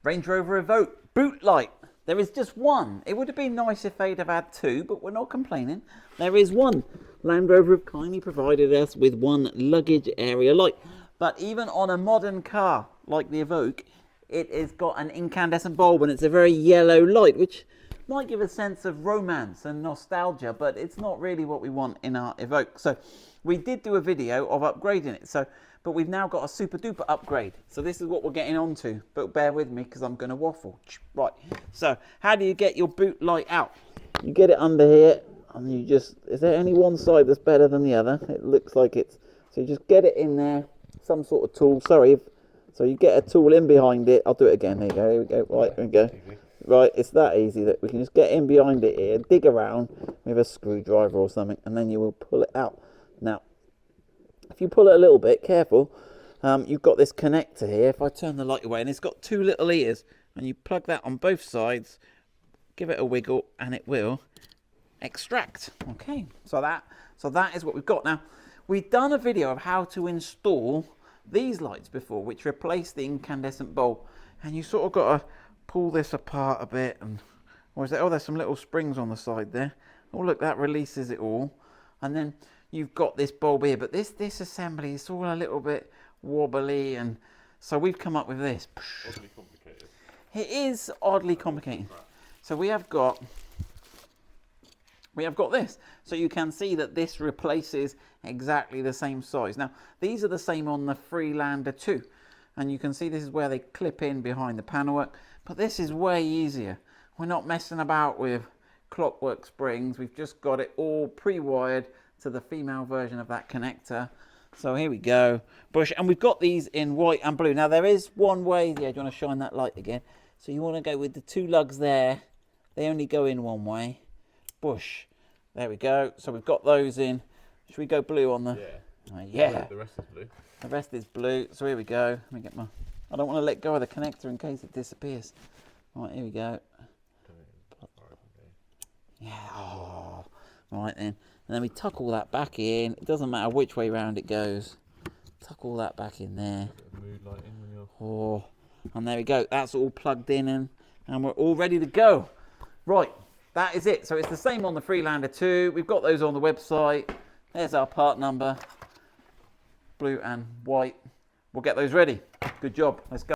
Range Rover Evoque boot light. There is just one. It would have been nice if they'd have had two, but we're not complaining. There is one. Land Rover have kindly provided us with one luggage area light. But even on a modern car like the Evoque, it has got an incandescent bulb and it's a very yellow light, which might give a sense of romance and nostalgia, but it's not really what we want in our Evoque. So we did do a video of upgrading it. But we've now got a super duper upgrade. So this is what we're getting onto. But bear with me because I'm going to waffle. Right. So how do you get your boot light out? You get it under here and you just, is there any one side that's better than the other? It looks like it's, so you just get it in there, some sort of tool. Sorry. So you get a tool in behind it. I'll do it again. There you go. Here we go. Right. There we go. Right. It's that easy that we can just get in behind it here, dig around with a screwdriver or something, and then you will pull it out. Now, if you pull it a little bit, careful, you've got this connector here. If I turn the light away, and it's got two little ears, and you plug that on both sides, give it a wiggle, and it will extract. Okay, so that is what we've got. Now, we've done a video of how to install these lights before, which replace the incandescent bulb, and you sort of got to pull this apart a bit, and or is there, oh, there's some little springs on the side there. Oh, look, that releases it all, and then you've got this bulb here, but this assembly is all a little bit wobbly, and so we've come up with this. Oddly complicated. It is oddly complicated. Right. So we have got this. So you can see that this replaces exactly the same size. Now, these are the same on the Freelander 2, and you can see this is where they clip in behind the panelwork, but this is way easier. We're not messing about with clockwork springs. We've just got it all pre-wired to the female version of that connector. So here we go, bush, and we've got these in white and blue. Now there is one way. Yeah, do you want to shine that light again? So you want to go with the two lugs there. They only go in one way. Bush. There we go. So we've got those in. Should we go blue on the? Yeah. Yeah. The rest is blue. The rest is blue. So here we go. Let me get my. I don't want to let go of the connector in case it disappears. Right, here we go. Yeah. Oh. Right then. And then we tuck all that back in. It doesn't matter which way round it goes. Tuck all that back in there. Mood lighting when you're... Oh, and there we go. That's all plugged in and we're all ready to go. Right, that is it. So it's the same on the Freelander 2. We've got those on the website. There's our part number. Blue and white. We'll get those ready. Good job. Let's go.